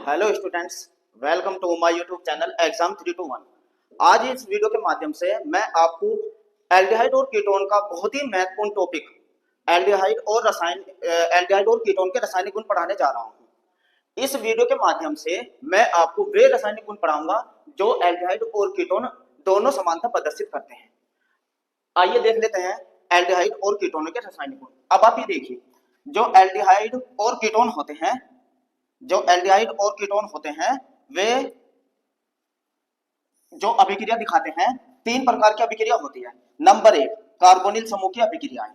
Hello students, welcome to my YouTube channel exam 321। आज इस video के माध्यम से मैं आपको एल्डिहाइड और कीटोन का बहुत ही महत्वपूर्ण टॉपिक एल्डिहाइड और कीटोन के रासायनिक गुण पढ़ाने जा रहा हूं। इस वीडियो के माध्यम से मैं आपको वे रासायनिक गुण पढ़ाऊंगा जो एल्डिहाइड और कीटोन दोनों समानता प्रदर्शित करते हैं। आइए देख लेते हैं एल्डिहाइड और कीटोन के रासायनिक गुण। अब आप ये देखिए, जो एल्डिहाइड और कीटोन होते हैं वे जो अभिक्रिया दिखाते हैं, तीन प्रकार की अभिक्रिया होती है। नंबर एक, कार्बोनिल समूह की अभिक्रियाएं।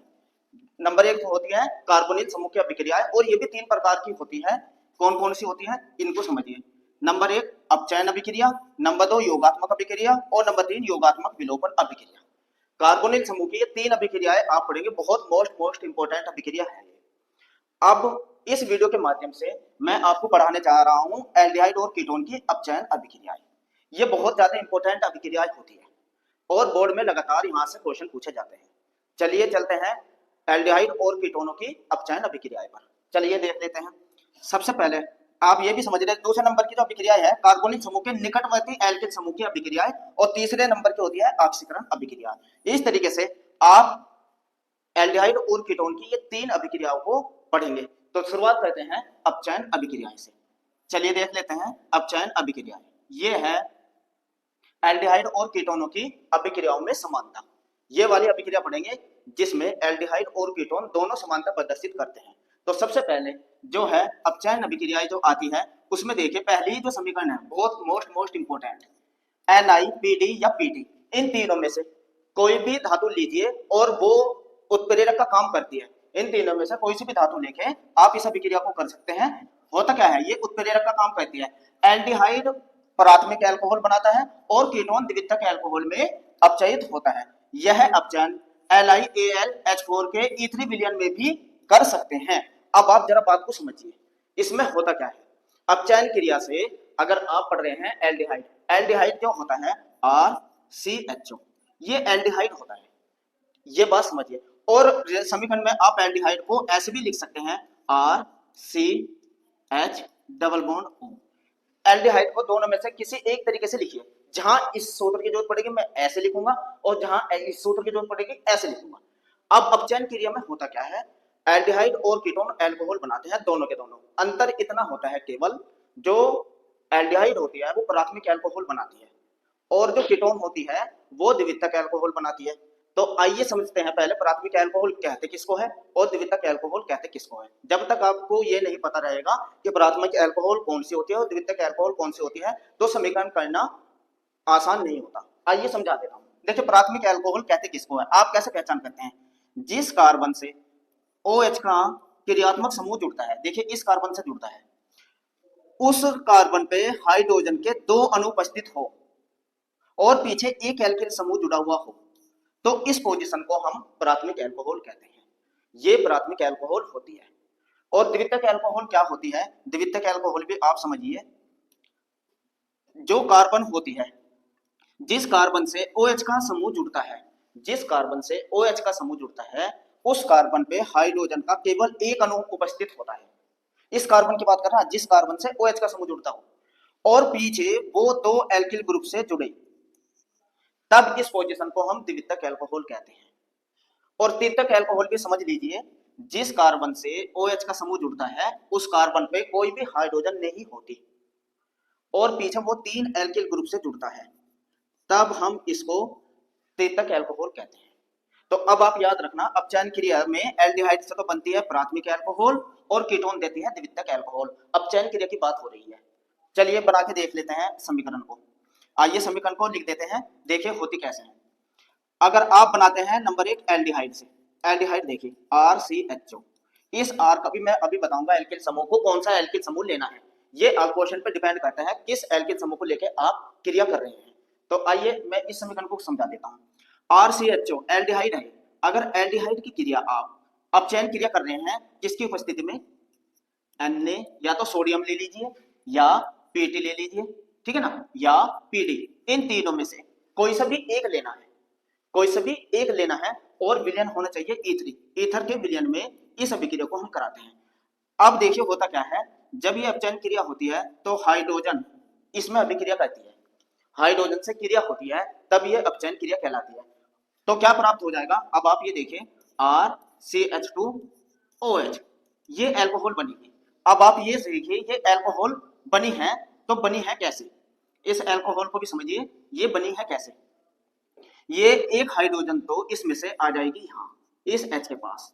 नंबर एक होती है कार्बोनिल समूह की अभिक्रियाएं, और ये भी तीन प्रकार की होती है। कौन कौन सी होती है इनको समझिए। नंबर एक, अपचयन अभिक्रिया। नंबर दो, योगात्मक अभिक्रिया। और नंबर तीन, योगात्मक विलोपन अभिक्रिया। कार्बोनिल समूह की ये तीन अभिक्रियाएं आप पढ़ेंगे, बहुत मोस्ट इंपोर्टेंट अभिक्रिया है। अब इस वीडियो के माध्यम से मैं आपको पढ़ाने जा रहा हूं एल्डिहाइड और कीटोन की अपचयन अभिक्रियाएं। ये बहुत ज्यादा इंपॉर्टेंट अभिक्रियाएं होती है और बोर्ड में लगातार यहां से क्वेश्चन पूछे जाते हैं। चलिए चलते हैं एल्डिहाइड और कीटोनों की अपचयन अभिक्रियाएं पर। चलिए देख लेते हैं। सबसे पहले आप ये भी समझ रहे हैं, दूसरे नंबर की जो अभिक्रिया है कार्बोनिल समूह के निकटवर्ती एल्किल समूह की अभिक्रिया है, और तीसरे नंबर की होती है ऑक्सीकरण अभिक्रिया। इस तरीके से आप एल्डिहाइड और कीटोन की ये तीन अभिक्रियाओं को पढ़ेंगे। तो शुरुआत करते हैं अपचयन अभिक्रियाएं से। चलिए देख लेते हैं अपचयन अभिक्रियाएं। ये है एल्डिहाइड और कीटोनों की अभिक्रियाओं में समानता। ये वाली अभिक्रिया पढ़ेंगे जिसमें एल्डिहाइड और कीटोन दोनों समानता प्रदर्शित करते हैं। तो सबसे पहले जो है अपचयन अभिक्रियाएं जो आती है, उसमें देखिए पहली जो समीकरण है बहुत मोस्ट इंपोर्टेंट, NiPd या Pd। इन तीनों में से कोई भी धातु लीजिए और वो उत्प्रेरक का काम करती है। इन तीनों में से कोई सी भी धातु लेके आप इस अभिक्रिया को कर सकते हैं। होता क्या है, ये उत्प्रेरक का काम करती है। एल्डिहाइड प्राथमिक अल्कोहल बनाता है और कीटोन द्वितीयक अल्कोहल में अपचयित होता है। यह अपचयन LiAlH4 के E3 विलयन में भी कर सकते हैं। अब आप जरा बात को समझिए, इसमें होता क्या है। अपचयन क्रिया से अगर आप पढ़ रहे हैं एल्डिहाइड जो होता है RCHO, ये एल्डिहाइड होता है, ये बात समझिए। और समीकरण में आप एल्डिहाइड को ऐसे भी लिख सकते हैं RCH double bond O। Aldehyde को दोनों में से किसी एक तरीके से लिखिए। जहां इस सूत्र की जरूरत पड़ेगी मैं ऐसे लिखूंगा, और जहां इस सूत्र की जरूरत पड़ेगी ऐसे लिखूंगा। अब अपचयन क्रिया में होता क्या है, एल्डिहाइड और कीटोन अल्कोहल बनाते हैं, दोनों के दोनों। अंतर इतना होता है केवल, जो एल्डिहाइड होती है वो प्राथमिक अल्कोहल बनाती है, और जो कीटोन होती है वो द्वितीयक अल्कोहल बनाती है। तो आइए समझते हैं पहले प्राथमिक अल्कोहल कहते किसको है और द्वितीयक अल्कोहल कहते किसको है। जब तक आपको ये नहीं पता रहेगा कि प्राथमिक अल्कोहल कौन सी होती है और द्वितीयक अल्कोहल कौन सी होती है, तो समीकरण करना आसान नहीं होता। आइए समझा देता हूं। देखिए प्राथमिक अल्कोहल कहते किसको है, आप कैसे पहचान करते हैं। जिस कार्बन से OH का क्रियात्मक समूह जुड़ता है, देखिए इस कार्बन से जुड़ता है, उस कार्बन पे हाइड्रोजन के दो अनुपस्थित हो और पीछे एक एल्किल समूह जुड़ा हुआ हो, तो इस पोजीशन को हम प्राथमिक अल्कोहल कहते हैं। ये प्राथमिक अल्कोहल होती है। और द्वितीयक अल्कोहल क्या होती है, द्वितीयक अल्कोहल भी आप समझिए, जो कार्बन होती है, जिस कार्बन से OH का समूह जुड़ता है, जिस कार्बन से OH का समूह जुड़ता है, उस कार्बन पे हाइड्रोजन का केवल एक अणु उपस्थित होता है। इस कार्बन की बात कर रहा है जिस कार्बन से OH का समूह जुड़ता हो, और पीछे वो दो एल्किल ग्रुप से जुड़े, तब इस पोजीशन को हम द्वितीयक अल्कोहल कहते हैं। और तृतीयक अल्कोहल भी समझ लीजिए, जिस कार्बन से OH का समूह जुड़ता है उस कार्बन पे कोई भी हाइड्रोजन नहीं होती और पीछे वो तीन एल्किल ग्रुप से जुड़ता है, तब हम इसको तृतीयक अल्कोहल कहते हैं। तो अब आप याद रखना, अपचयन क्रिया में एल्डिहाइड से तो बनती है प्राथमिक अल्कोहल और कीटोन देती है द्वितीयक अल्कोहल। अपचयन क्रिया की बात हो रही है। चलिए बना के देख लेते हैं समीकरण को। आइए समीकरण को लिख देते हैं, देखिए होती कैसे है। अगर आप बनाते हैं नंबर एक एल्डिहाइड से, एल्डिहाइड देखिए RCHO, इस R का भी मैं अभी बताऊंगा एल्किल समूह को कौन सा एल्किल समूह लेना है। ये क्वेश्चन पे डिपेंड करता है किस एल्किल समूह को लेके आप क्रिया कर रहे हैं। तो आइए मैं इस समीकरण को समझा देता हूं। RCHO एल्डिहाइड है। अगर एल्डिहाइड की क्रिया आप अपचयन क्रिया कर रहे हैं, किसकी उपस्थिति में, Na, या तो सोडियम ले लीजिए या Pt ले लीजिए, ठीक है ना, या Pd। इन तीनों में से कोई सा भी एक लेना है, कोई सा भी एक लेना है, और विलयन होना चाहिए E3। ईथर के विलयन में इस अभिक्रिया को हम कराते हैं। अब देखिए होता क्या है, जब ये अपचयन क्रिया होती है तो हाइड्रोजन इसमें अभिक्रिया करती है, हाइड्रोजन से क्रिया होती है, तब ये अपचयन क्रिया कहलाती है। तो क्या प्राप्त हो जाएगा, अब आप ये देखिए RCH2OH, ये एल्कोहल बनेगी। अब आप ये देखिए ये एल्कोहल बनी है, तो बनी है कैसे, इस एल्कोहल को भी समझिए, ये बनी है कैसे। ये एक हाइड्रोजन तो इसमें से आ जाएगी यहाँ इस H के पास,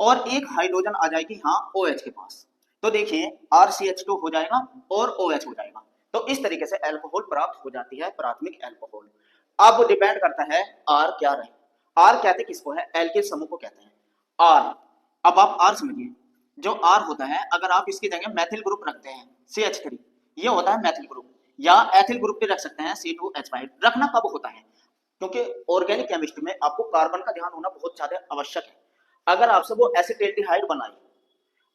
और एक हाइड्रोजन आ जाएगी यहाँ OH के पास। तो देखिए RCH2 हो जाएगा और OH हो जाएगा। तो इस तरीके से एल्कोहल प्राप्त हो जाती है, प्राथमिक एल्कोहल। अब डिपेंड करता है R क्या रहे। R कहते किसको है, एल्किल समूह को कहते हैं R। अब आप R समझिए, जो R होता है, अगर आप इसकी जगह मैथिल ग्रुप रखते हैं CH3, ये होता है मैथिल ग्रुप, या एथिल ग्रुप भी रख सकते हैं C2H5। रखना कब होता है, क्योंकि ऑर्गेनिक केमिस्ट्री में आपको कार्बन का ध्यान होना बहुत ज्यादा आवश्यक है। अगर आपसे वो एसिटाल्डिहाइड बनाई,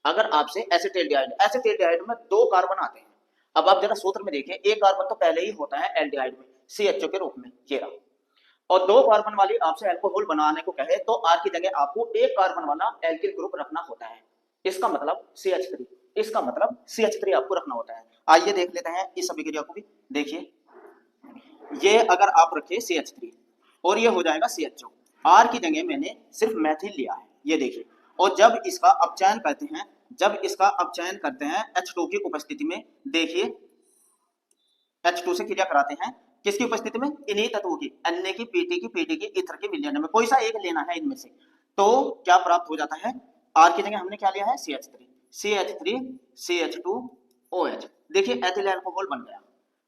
अगर आपसे एसिटाल्डिहाइड में 2 कार्बन आते हैं, अब आप जरा सूत्र में देखिए, एक कार्बन तो पहले ही होता है एल्डिहाइड में CHO के रूप में, ये रहा, और 2 कार्बन वाली आपसे अल्कोहल बनाने को कहे तो R की जगह आपको 1 कार्बन वाला एल्किल ग्रुप रखना होता है। इसका मतलब CH3, इसका मतलब CH3 आपको रखना होता है। आइए देख लेते हैं इस अभिक्रिया को भी। देखिए ये अगर आप रखे CH3 और ये हो जाएगा CHO, R की जगह मैंने सिर्फ मैथिल लिया है, ये देखिए। और जब इसका अपचयन करते हैं, जब इसका अपचयन करते हैं H2 की उपस्थिति में, देखिए H2 से क्रिया कराते हैं, किसकी उपस्थिति में, इन्हीं तत्वों की, Na की, Pt की, Pd की, ईथर के विलयन में कोई सा एक लेना है इनमें से। तो क्या प्राप्त हो जाता है, R की जगह हमने क्या लिया है CH3 CH2OH। देखिए एथिल अल्कोहल बन गया।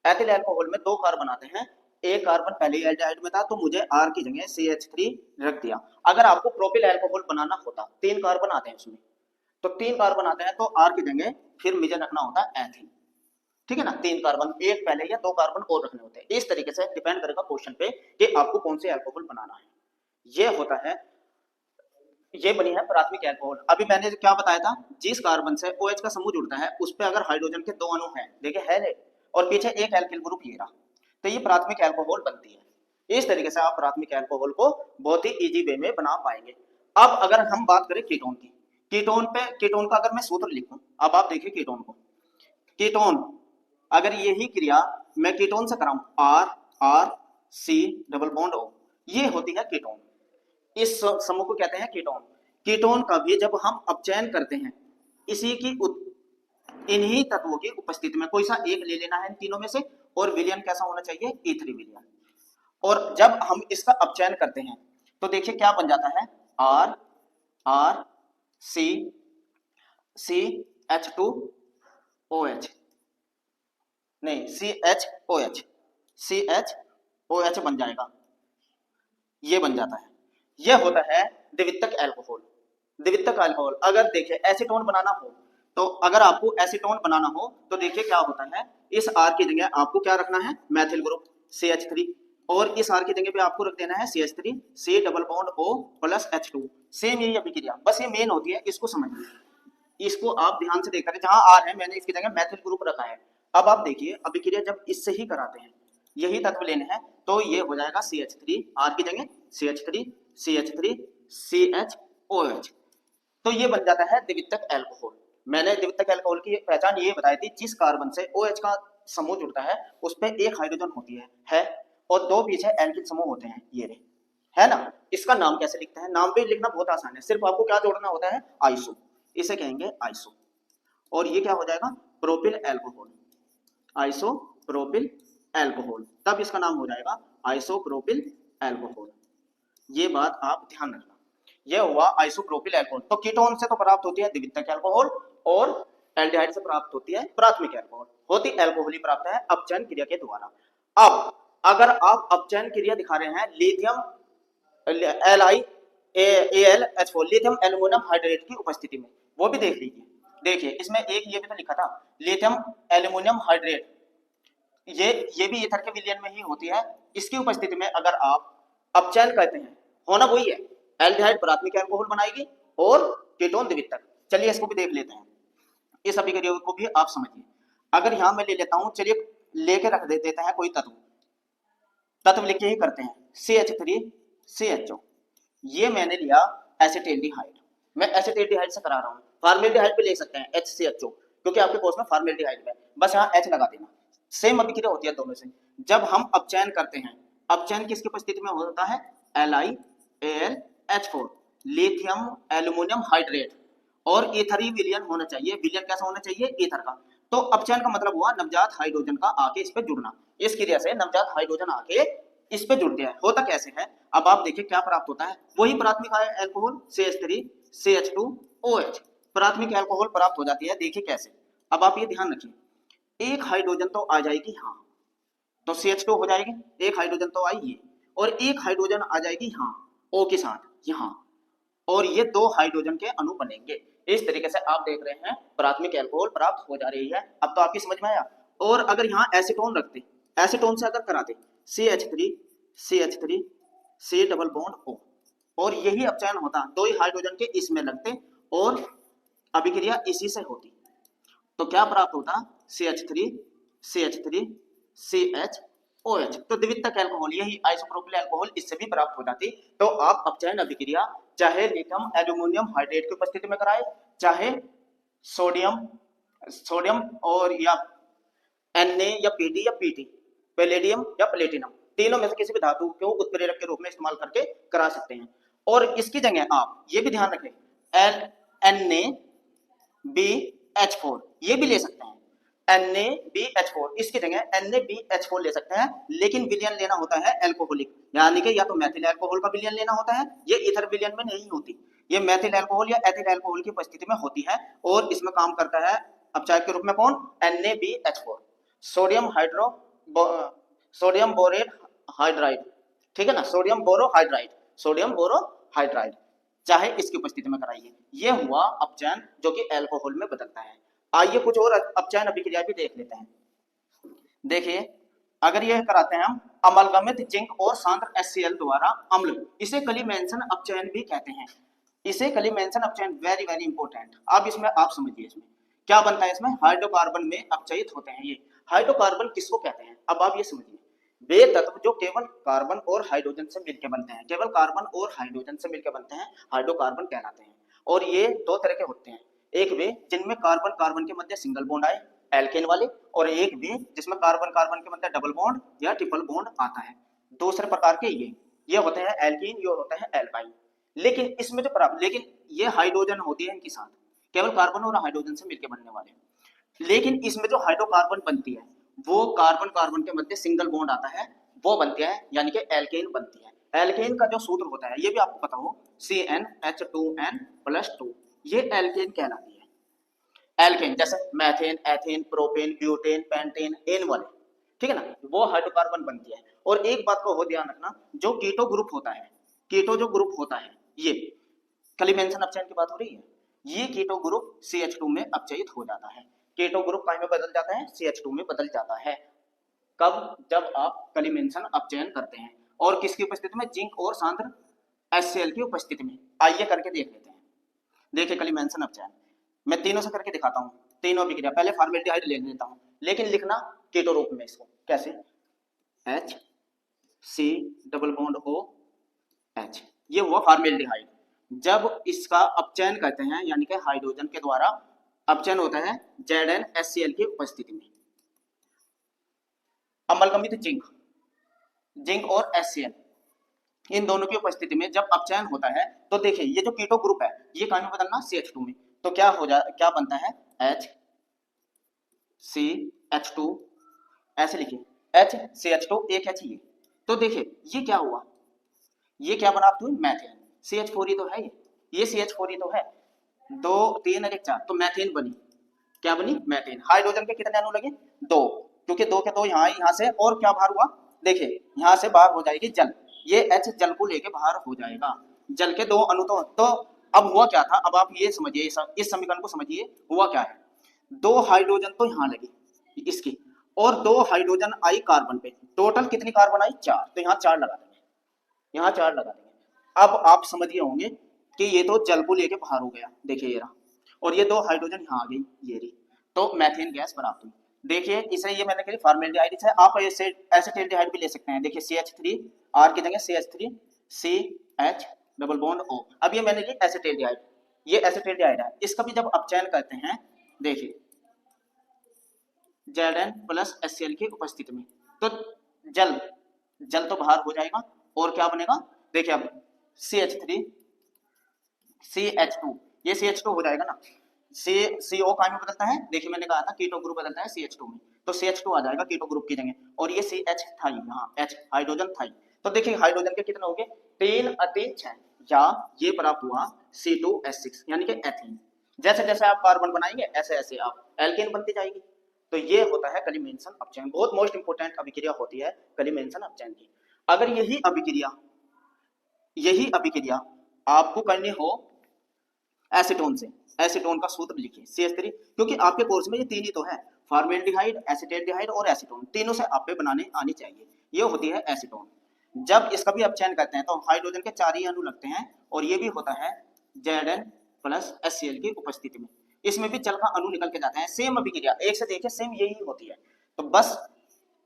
एथिल अल्कोहल में 2 कार्बन आते हैं, एक कार्बन पहले एल्डिहाइड में था, तो मुझे R की जगह CH3 रख दिया। अगर आपको प्रोपिल अल्कोहल बनाना होता, 3 कार्बन आते हैं उसमें, तो 3 कार्बन आते हैं, तो R की जगह फिर मुझे रखना होता है एथिल, ठीक है ना। 3 कार्बन, एक पहले या 2 कार्बन और रखने होते हैं। इस तरीके से डिपेंड करेगा क्वेश्चन पे कि आपको कौन से अल्कोहल बनाना है। ये होता है, ये बनी है प्राथमिक अल्कोहल। अभी मैंने क्या बताया था, जिस कार्बन से OH का समूह जुड़ता है उस पे अगर हाइड्रोजन के 2 अणु हैं, देखिए है, और पीछे एक एल्किल ग्रुप ये रहा, तो ये प्राथमिक अल्कोहल बनती है। इस तरीके से आप प्राथमिक अल्कोहल को बहुत ही इजी वे में बना पाएंगे। अब अगर हम बात करें कीटोन की, कीटोन का अगर मैं सूत्र लिखूं, अब आप देखिए कीटोन को, कीटोन अगर यही क्रिया मैं कीटोन से कराऊं, R डबल बॉन्ड O, ये होती है कीटोन। इस समूह को कहते हैं कीटोन। कीटोन का भी जब हम अपचयन करते हैं, इसी की इन्हीं तत्वों की उपस्थिति में कोई सा एक ले लेना है इन तीनों में से, और विलयन कैसा होना चाहिए, E3 विलयन। और जब हम इसका अपचयन करते हैं तो देखिए क्या बन जाता है, CH2OH, नहीं CHOH बन जाएगा, ये बन जाता है। ये होता है द्वितीयक अल्कोहल। द्वितीयक अल्कोहल अगर देखिए एसीटोन बनाना हो, तो अगर आपको एसीटोन बनाना हो तो देखिए क्या होता है, इस R की जगह आपको क्या रखना है, मैथिल ग्रुप CH3, और इस R की जगह पे आपको रख देना है CH3 C double bond O plus H2। Same यही अभिक्रिया, बस ये मेन होती है, इसको समझिए, इसको आप ध्यान से देखकर, जहां R है मैंने इसकी जगह मैथिल ग्रुप रखा है। अब आप देखिए अभिक्रिया जब इससे ही कराते हैं, यही तत्व लेने हैं, तो ये हो जाएगा CH3, R की जगह CH3 CHOH, तो ये बन जाता है द्वितीयक अल्कोहल। मैंने द्वितीयक अल्कोहल की पहचान ये बताई थी, जिस कार्बन से OH का समूह जुड़ता है उस पे एक हाइड्रोजन होती है और 2 पीछे एल्किल समूह होते हैं, ये रहे, है ना। इसका नाम कैसे लिखते हैं, नाम भी लिखना बहुत आसान है, सिर्फ आपको क्या जोड़ना होता है, आइसो, इसे कहेंगे आइसो, और ये क्या हो जाएगा, प्रोपिल अल्कोहल, आइसोप्रोपिल अल्कोहल, तब इसका नाम हो जाएगा आइसोप्रोपिल अल्कोहल। ये बात आप ध्यान रखना। यह हुआ आइसोप्रोपिल अल्कोहल। तो कीटोन से तो प्राप्त होती है द्वितीयक अल्कोहल, और एल्डिहाइड से प्राप्त होती है प्राथमिक अल्कोहल, होती अल्कोहल ही प्राप्त है अपचयन क्रिया के द्वारा। अब अगर आप अपचयन क्रिया दिखा रहे हैं lithium LiAlH4, lithium aluminium hydrate की उपस्थिति में, वो भी देख लीजिए। देखिए इसमें एक ये भी तो लिखा था लिथियम एल्युमिनियम हाइड्रेट, ये भी ईथर के विलयन में ही होती है। इसकी उपस्थिति में अगर आप अपचयन करते हैं, होना वही है, एल्डिहाइड प्राथमिक अल्कोहल बनाएगी और कीटोन द्वितीयक। चलिए इसको भी देख लेते हैं, इस अभिक्रिया को भी आप समझिए। अगर यहां मैं ले लेता हूं, चलिए लेके रख देते हैं कोई तत्व लिख के ही करते हैं, CH3 CHO, ये मैंने लिया एसिटाल्डिहाइड, मैं एसिटाल्डिहाइड से करा रहा हूं, फॉर्मेल्डिहाइड भी ले सकते हैं HCHO, क्योंकि आपके कोर्स में फॉर्मेल्डिहाइड में बस यहाँ H लगा देना। सेम अभिक्रिया होती है दोनों से। जब हम अपचयन करते हैं, अपचयन किसकी उपस्थिति में होता है? LiAlH4 लिथियम एल्यूमिनियम हाइड्रेट और ईथरी विलयन होना चाहिए। विलयन कैसा होना चाहिए? ईथर का। तो अपचयन का मतलब हुआ नवजात हाइड्रोजन का आके इस पे जुड़ना। इस क्रिया से नवजात हाइड्रोजन आके इस पे जुड़ते हैं। होता कैसे है? अब आप देखिए क्या प्राप्त होता है। वही प्राथमिक अल्कोहल CH3 CH2OH प्राथमिक अल्कोहल प्राप्त हो जाती है। देखिए कैसे। अब आप ये ध्यान रखिए, एक हाइड्रोजन तो आ जाएगी, हाँ, तो CH2 हो जाएगी, एक हाइड्रोजन तो आई ये, और एक हाइड्रोजन आ जाएगी हाँ O के साथ यहाँ, और ये दो हाइड्रोजन के अणु बनेंगे। इस तरीके से आप देख रहे हैं प्राथमिक अल्कोहल प्राप्त हो जा रही है। अब तो आपकी समझ में आया। और अगर यहाँ एसीटोन रखते, एसीटोन से अगर कराते CH3 C double bond O, और यही अपचयन होता, दो ही हाइड्रोजन के इसमें लगते और अभिक्रिया इसी से होती, तो क्या प्राप्त होता? CH3 CHOH। तो द्वितीयक अल्कोहल, यही आइसोप्रोपिल अल्कोहल, इससे भी प्राप्त हो जाती। तो आप अपचयन अभिक्रिया चाहे लिथियम एल्यूमिनियम हाइड्रेट की उपस्थिति में कराए, चाहे सोडियम और या Na या Pd या Pt, पैलेडियम या प्लेटिनम, तीनों में से किसी भी धातु को उत्प्रेरक के रूप में इस्तेमाल करके करा सकते हैं। और इसकी जगह आप ये भी ध्यान रखें, NaBH4 ये भी ले सकते हैं। NaBH4 इसकी जगह NaBH4 ले सकते हैं, लेकिन विलयन लेना होता है अल्कोहलिक, यानी कि या तो मैथिल अल्कोहल का विलयन लेना होता है, ये ईथर विलयन में नहीं होती, ये मैथिल अल्कोहल या एथिल अल्कोहल की उपस्थिति में होती है। और इसमें काम करता है अपचायक के रूप में कौन? NaBH4 सोडियम बोरेट हाइड्राइड, ठीक है ना, सोडियम बोरोहाइड्राइड, चाहे इसकी उपस्थिति में कराइए। ये हुआ अपचयन जो कि अल्कोहल में बदलता है। आइए कुछ और अपचयन अभिक्रिया भी देख लेते हैं। देखिए, अगर यह कराते हैं हम अमलगमित जिंक और सांद्र HCl द्वारा अम्ल, इसे कलीमेंसन अपचयन भी कहते हैं। इसे कलीमेंसन अपचयन वेरी वेरी इंपॉर्टेंट। अब इसमें आप समझिए इसमें क्या बनता है। इसमें हाइड्रोकार्बन में अपचयित होते हैं। ये हाइड्रोकार्बन किसको कहते हैं? अब आप ये समझिए, वे तत्व जो केवल कार्बन और हाइड्रोजन से मिलकर बनते हैं, केवल कार्बन और हाइड्रोजन से मिलकर बनते हैं, हाइड्रोकार्बन कहलाते हैं। और ये दो तरह के होते हैं, एक वे जिनमें कार्बन कार्बन के मध्य सिंगल बॉन्ड आए, एल्केन वाले, और एक वे जिसमें कार्बन कार्बन के मध्य डबल बॉन्ड या ट्रिपल बॉन्ड आता है। दूसरे प्रकार के ये होते हैं एल्कीन, ये होते हैं एल्काइन। लेकिन इसमें जो लेकिन ये हाइड्रोजन होती है इनके साथ, केवल कार्बन और हाइड्रोजन से मिलकर बनने वाले। लेकिन इसमें जो हाइड्रोकार्बन बनती है वो कार्बन कार्बन के मध्य सिंगल बॉन्ड आता है, वो बनती है, यानी कि एल्केन बनती है। एल्केन का जो सूत्र होता है ये भी आपको पता हो, CnH2n+2, ये एल्केन कहलाती है। एल्केन जैसे methane, ethane, propane, butane, pentane, एन वाले, ठीक है ना, वो हाइड्रोकार्बन बनती है। और एक बात को हो ध्यान रखना, जो कीटो ग्रुप होता है, कीटो जो ग्रुप होता है, ये कलीमेंसन अपचयन की बात हो रही है, ये कीटो ग्रुप CH2 में अपचयित हो जाता है। कीटो ग्रुप काहे में बदल जाता है? CH2 में बदल जाता है। कब? जब आप कलीमेंसन अपचयन करते हैं। और किसकी उपस्थिति में? जिंक और सांद्र HCl की उपस्थिति में। आइए करके देख लेते हैं। देखिए कलीमेंसन अपचयन मैं तीनों से करके दिखाता हूँ, तीनों अभिक्रिया। पहले फॉर्मेल्डिहाइड ले लेता हूँ, लेकिन लिखना कीटो रूप में इसको। कैसे? HC डबल बॉन्ड OH, ये हुआ फॉर्मेल्डिहाइड। जब इसका अपचयन करते हैं, यानी कि हाइड्रोजन के द्वारा अपचयन होता है ZnHCl की उपस्थिति में। अमलगमित जिंक और HCl, इन दोनों की उपस्थिति में जब अपचयन होता है, तो देखिए ये जो कीटो ग्रुप है ये कहाँ में बदलना? CH2 में। तो क्या बनता है? HCH2, ऐसे लिखिए HCH2, एक H ये। तो देखिए ये क्या हुआ, ये क्या बना? आप मैथेन, CH4 ही तो है, ये CH4 ही तो है, 2 3 और 1 4, तो मैथेन बनी। क्या बनी? मैथेन। हाइड्रोजन के कितने अणु लगे? 2, क्योंकि 2 के 2 यहाँ से, और क्या बाहर हुआ? देखिए यहाँ से बाहर हो जाएगी जल, ये H जल को लेके बाहर हो जाएगा, जल के 2 अणु। तो अब हुआ क्या था? अब आप ये समझिए, इस समीकरण को समझिए, हुआ क्या है? 2 हाइड्रोजन तो यहाँ लगी इसकी, और 2 हाइड्रोजन आई कार्बन पे, टोटल कितनी कार्बन आई? 4, तो यहाँ 4 लगा देंगे, यहाँ 4 लगा देंगे। अब आप समझिए होंगे कि ये तो जल को लेके बाहर हो गया, देखिए ये रहा, और ये 2 हाइड्रोजन यहाँ आ गई, ये रही, तो मैथेन गैस प्राप्त हुई। देखिए इसे ये मैंने कही फॉर्मेल्डिहाइड है, आप एसिटाल्डिहाइड भी ले सकते हैं। देखिए CH3, R की जगह CH3 CH double bond O। अब ये मैंने ली एसिटाल्डिहाइड, ये एसिटाल्डिहाइड है। इसका भी जब अपचयन करते हैं, देखिए Zn प्लस HCl की उपस्थिति में। तो जल जल तो बाहर हो जाएगा और क्या बनेगा, देखिए अब CH3 CH2, ये CH2 हो जाएगा ना, CO काय में बदलता है, देखिए मैंने कहा था कीटो ग्रुप बदलता है CH2 में, तो CH2 आ जाएगा कीटो ग्रुप की जगह, और ये CH थाई, यहाँ H हाइड्रोजन थाई। तो देखिए हाइड्रोजन के कितने हो गए, 3 अति 6, या ये प्राप्त हुआ C2H6 यानी कि एथीन। जैसे जैसे आप कार्बन बनाएंगे ऐसे ऐसे आप एल्केन बनती जाएगी। तो ये होता है कलिमेंसन अपचयन, बहुत मोस्ट इंपोर्टेंट अभिक्रिया होती है कलिमेंसन अपचयन की। अगर यही अभिक्रिया आपको करनी हो एसीटोन से, एसीटोन का सूत्र लिखिए CH3, क्योंकि आपके कोर्स में ये तीन ही तो है, फॉर्मेल्डिहाइड, एसिटेल्डिहाइड और एसीटोन, तीनों से आप पे बनाने आनी चाहिए। ये होती है एसीटोन। जब इसका भी अपचयन करते हैं तो हाइड्रोजन के 4 ही अणु लगते हैं, और ये भी होता है Zn प्लस HCl की उपस्थिति में। इसमें भी जल का अणु निकल के जाता है, सेम अभिक्रिया, एक से देखिए सेम यही होती है। तो बस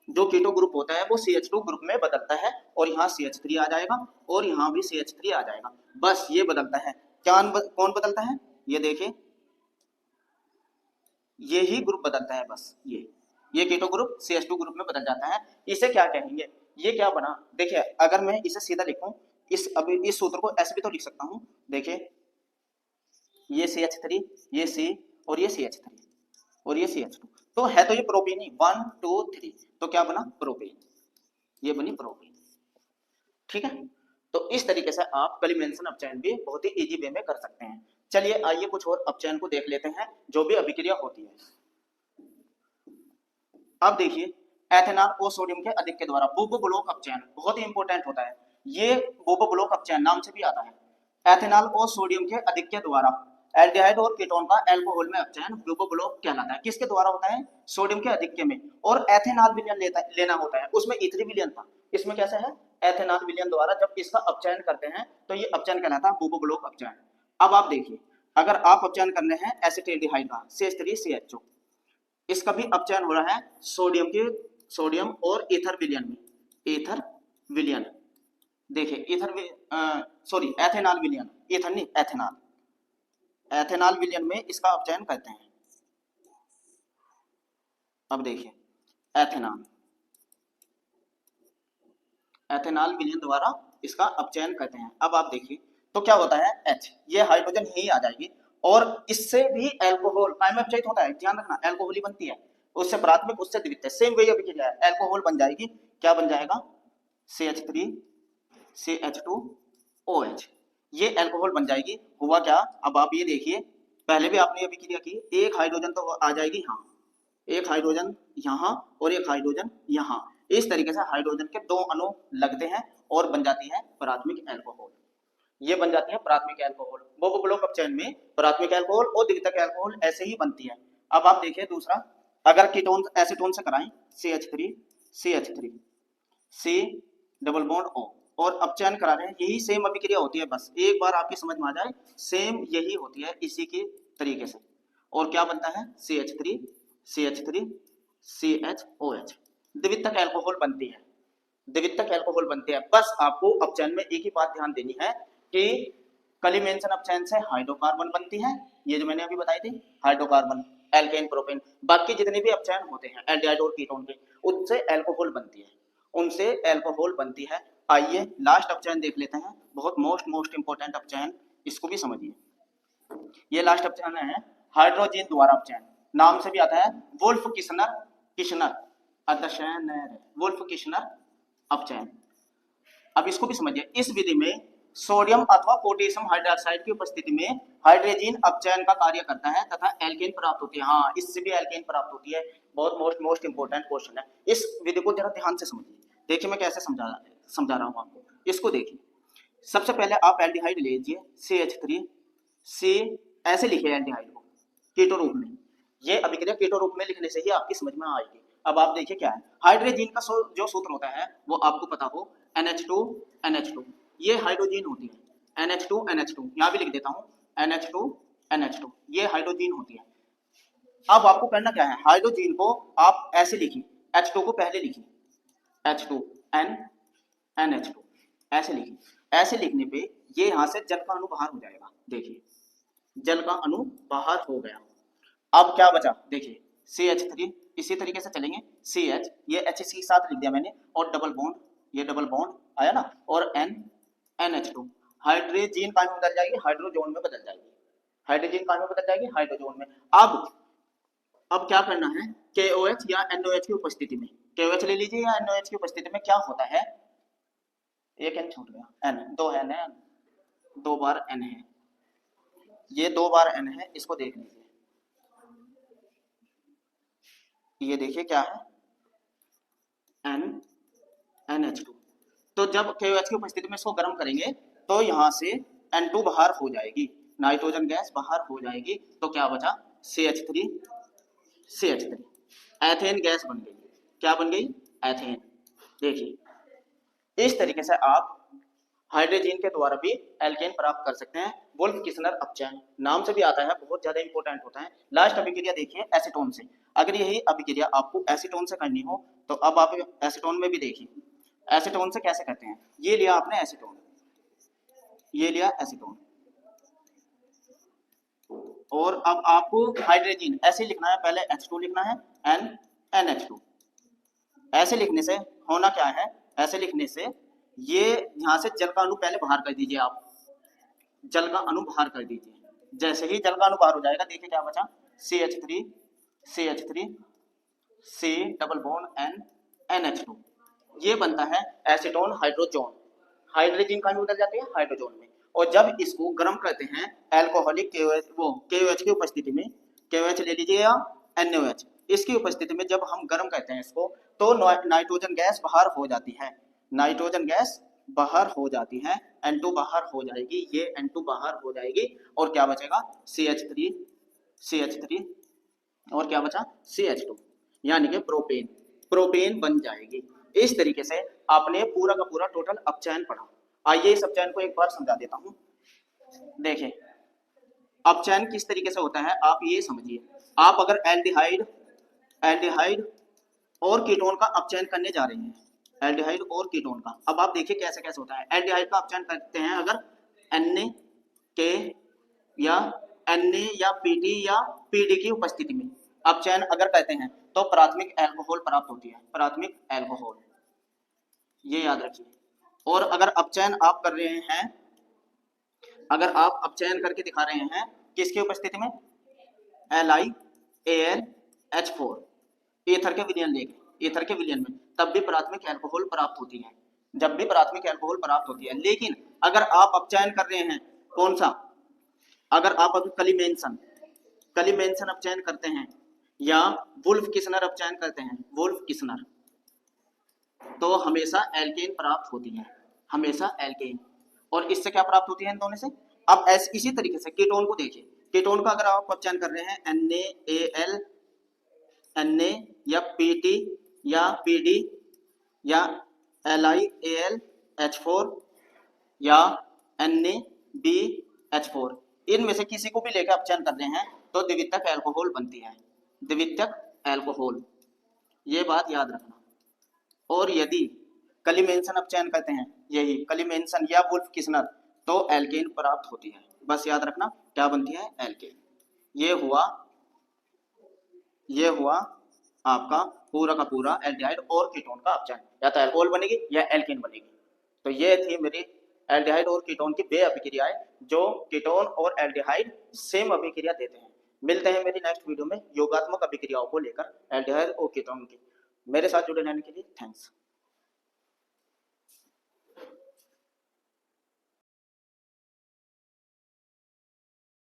जो कीटो ग्रुप होता है वो CH2 ग्रुप में बदलता है, और यहाँ CH3 आ जाएगा और यहाँ भी CH3 आ जाएगा, बस ये बदलता है। कौन बदलता है, ये देखिए ये ही ग्रुप बदलता है, बस ये कीटो ग्रुप CH2 ग्रुप में बदल जाता है। इसे क्या कहेंगे, ये क्या बना, देखिए अगर मैं इसे सीधा लिखूं, इस सूत्र को ऐसे भी तो लिख सकता हूं, देखिए ये CH3, ये C, और ये CH3, और ये CH2, तो है तो ये प्रोपेन ही, 1 2 3, तो क्या बना प्रोपेन, ये बनी प्रोपेन। ठीक है, तो इस तरीके से आप कलिमेंसन अपचयन भी बहुत ही इजी वे में कर सकते हैं। चलिए आइए कुछ और अपचयन को देख लेते हैं जो भी अभिक्रिया होती है। अब देखिए एथेनॉल और सोडियम के अधिक के द्वारा बुब ब्लॉक अपचयन बहुत ही इंपॉर्टेंट होता है, ये बुब ब्लॉक अपचयन नाम से भी आता है। एथेनॉल और सोडियम के अधिक के द्वारा एल्डिहाइड और कीटोन का अल्कोहल में अपचयन बुब ब्लॉक कहलाता है। किसके द्वारा होता है, सोडियम के अधिक्य में, और एथेनॉल विलयन लेना होता है, उसमें इथरी विलयन था, इसमें कैसे है एथेनॉल विलयन द्वारा जब इसका अपचयन करते हैं तो ये अपचयन कहलाता है बुब ब्लॉक अपचयन। अब आप देखिए अगर आप अपचयन करने हैं एसिटेल्डिहाइड का CH3CHO, इसका भी अपचयन हो रहा है सोडियम और ईथर विलयन में, ईथर विलयन, देखिए एथेनॉल विलयन, ईथर नहीं एथेनॉल विलयन में इसका अपचयन करते हैं। अब देखिए एथेनॉल विलयन द्वारा इसका अपचयन करते हैं। अब आप देखिए तो क्या होता है H, ये हाइड्रोजन ही आ जाएगी, और इससे भी अल्कोहल कायम अपचयित होता है, ध्यान रखना अल्कोहल ही बनती है, उससे प्राथमिक उससे द्वितीय सेम वही अभिक्रिया है, अल्कोहल बन जाएगी, क्या बन जाएगा CH3 CH2OH, ये अल्कोहल बन जाएगी। हुआ क्या, अब आप ये देखिए पहले भी आपने अभिक्रिया की, एक हाइड्रोजन तो आ जाएगी यहाँ, एक हाइड्रोजन यहाँ और एक हाइड्रोजन यहाँ, इस तरीके से हाइड्रोजन के 2 अणु लगते हैं और बन जाती है प्राथमिक अल्कोहल, ये बन जाती है प्राथमिक अल्कोहल। बुब ब्लॉक अपचयन में प्राथमिक अल्कोहल और द्वितीयक अल्कोहल ऐसे ही बनती है। अब आप देखिए दूसरा, अगर कीटोन एसीटोन से कराएं CH3 C double bond O और अपचयन करा रहे हैं, यही सेम अभिक्रिया होती है, बस एक बार आपकी समझ में आ जाए सेम यही होती है इसी के तरीके से, और क्या बनता है CH3 CHOH, द्वितीयक अल्कोहल बनती है, द्वितीयक अल्कोहल बनते हैं। बस आपको अपचयन में एक ही बात ध्यान देनी है कि कलिमेंसन अपचयन से हाइड्रोकार्बन बनती है, ये जो मैंने अभी बताई थी हाइड्रोकार्बन, एल्केन, प्रोपेन, बाकी जितने भी अपचयन होते हैं एल्डिहाइड और कीटोन के, उनसे अल्कोहल बनती है, उनसे अल्कोहल बनती है। आइए लास्ट अपचयन देख लेते हैं, बहुत मोस्ट इंपोर्टेंट अपचयन, इसको भी समझिए। ये लास्ट अपचयन है हाइड्रोजन द्वारा अपचयन, नाम से भी आता है वुल्फ किशनर वुल्फ किशनर अपचयन। अब इसको भी समझिए, इस विधि में सोडियम अथवा पोटेशियम हाइड्रोक्साइड की उपस्थिति में हाइड्रोजन अपचयन का कार्य करता है तथा एल्केन प्राप्त होती है। हाँ, इससे भी एल्केन प्राप्त होती है, बहुत मोस्ट इंपोर्टेंट क्वेश्चन है। इस विधि को जरा ध्यान से समझिए, देखिए मैं कैसे समझा रहा हूं आपको, इसको देखिए। सबसे पहले आप एल्डिहाइड ले लीजिए CH3 C, ऐसे लिखिए एल्डिहाइड को कीटो रूप में, ये अभिक्रिया कीटो रूप में लिखने से ही आपकी समझ में आएगी। अब आप देखिए क्या है, हाइड्रोजन का जो सूत्र होता है वो आपको पता हो, NH2 ये हाइड्रोजन होती है, NH2 यहाँ भी लिख देता हूँ NH2 ये हाइड्रोजन होती है। अब आपको करना क्या है, हाइड्रोजन को आप ऐसे लिखिए, H2 को पहले लिखिए, H2NH2 ऐसे लिखिए, ऐसे लिखने पे ये यहाँ से जल का अणु बाहर हो जाएगा, देखिए जल का अणु बाहर हो गया। अब क्या बचा, देखिए CH3 इसी तरीके से चलेंगे। सी एच, ये एच सी साथ लिख दिया मैंने, और डबल बॉन्ड, ये डबल बॉन्ड आया ना, और N N H two. Hydrogen कहाँ में बदल जाएगी, हाइड्रोजोन में बदल जाएगी। हाइड्रोजन कहाँ में बदल जाएगी, हाइड्रोजोन में। अब क्या करना है, KOH या NOH की उपस्थिति में, KOH ले लीजिए या NOH की उपस्थिति में क्या होता है, एक एन छूट गया, एन दो है न, दो बार एन है, ये दो बार एन है, इसको देख लीजिए, ये देखिए क्या है, एन NH2। तो जब KOH की उपस्थिति में इसको गर्म करेंगे तो यहाँ से N2 बाहर हो जाएगी, नाइट्रोजन गैस बाहर हो जाएगी, तो क्या बचा, CH3, एथेन गैस बन गई। क्या बन गई, एथेन। देखिए इस तरीके से आप हाइड्रोजन के द्वारा भी एल्केन प्राप्त कर सकते हैं। वुल्फ किस्नर अपचयन नाम से भी आता है, बहुत ज्यादा इंपॉर्टेंट होता है। लास्ट अभिक्रिया देखिए एसीटोन से। अगर यही अभिक्रिया आपको एसीटोन से करनी हो तो अब आप एसीटोन में भी देखिए, एसीटोन से कैसे करते हैं। ये लिया आपने एसीटोन, ये लिया एसीटोन, और अब आपको हाइड्रोजन ऐसे लिखना है, पहले H2 लिखना है, NH2। ऐसे लिखने से होना क्या है, ऐसे लिखने से ये यहां से जल का अणु पहले बाहर कर दीजिए, आप जल का अणु बाहर कर दीजिए। जैसे ही जल का अणु बाहर हो जाएगा, देखिए क्या बचा, CH3 C double bond N NH2, ये बनता है एसीटोन हाइड्रोजोन। हाइड्रोजन कहाँ में बदल जाती है, हाइड्रोजोन में। और जब इसको गर्म करते हैं एल्कोहलिक KOH की उपस्थिति में, KOH ले लीजिए या NOH, इसकी उपस्थिति में जब हम गर्म करते हैं इसको, तो नाइट्रोजन गैस बाहर हो जाती है, नाइट्रोजन गैस बाहर हो जाती है, N2 बाहर हो जाएगी, ये N2 बाहर हो जाएगी, और क्या बचेगा, CH3 और क्या बचा, CH2, यानी कि प्रोपेन बन जाएगी। इस तरीके से आपने पूरा का पूरा टोटल अपचयन पढ़ा। आइए इस अपचयन को एक बार समझा देता हूं। देखिए अपचयन किस तरीके से होता है, आप ये समझिए। आप अगर एल्डिहाइड और कीटोन का अपचयन करने जा रहे हैं, एल्डिहाइड और कीटोन का, अब आप देखिए कैसे कैसे होता है। एल्डिहाइड का अपचयन करते हैं अगर Na या Na या Pt या Pd की उपस्थिति में अपचयन अगर करते हैं तो प्राथमिक एल्कोहल प्राप्त होती है, प्राथमिक एल्कोहल, ये याद रखिए। और अगर अपचयन आप कर रहे हैं, अगर आप अपचयन करके दिखा रहे हैं किसकी उपस्थिति में, LiAlH4 ईथर के विलयन लेके, ईथर के विलयन में, तब भी प्राथमिक एल्कोहल प्राप्त होती है, जब भी प्राथमिक एल्कोहल प्राप्त होती है। लेकिन अगर आप अपचयन कर रहे हैं कौन सा, अगर आप अभी कलीमेंसन अपचयन करते हैं या वुल्फ किस्नर अपचयन करते हैं, वुल्फ किस्नर, तो हमेशा एल्केन प्राप्त होती है, हमेशा एल्केन। और इससे क्या प्राप्त होती है, इन दोनों से। अब इसी तरीके से कीटोन को देखिए, कीटोन का अगर आप अपचयन कर रहे हैं NaAl, Na या Pt या Pd या LiAlH4 या NaBH4, इनमें से किसी को भी लेकर अपचयन कर रहे हैं तो द्वितीयक एल्कोहल बनती है, द्वितीयक एल्कोहल, ये बात याद रखना। और यदि कलीमेंसन अपचयन करते हैं, यही कलीमेंसन या वुल्फ किस्नर, तो एल्केन प्राप्त होती है। बस याद रखना क्या बनती है, एल्केन। ये हुआ आपका पूरा का पूरा एल्डिहाइड और कीटोन का अपचयन, या तो एल्कोहल बनेगी या एल्केन बनेगी। तो ये थी मेरी एल्डिहाइड और कीटोन की बे अभिक्रियाएं, जो कीटोन और एल्डिहाइड सेम अभिक्रिया देते हैं। मिलते हैं मेरी नेक्स्ट वीडियो में योगात्मक अभिक्रियाओं को लेकर एल्डिहाइड और कीटोन की। मेरे साथ जुड़े रहने के लिए थैंक्स।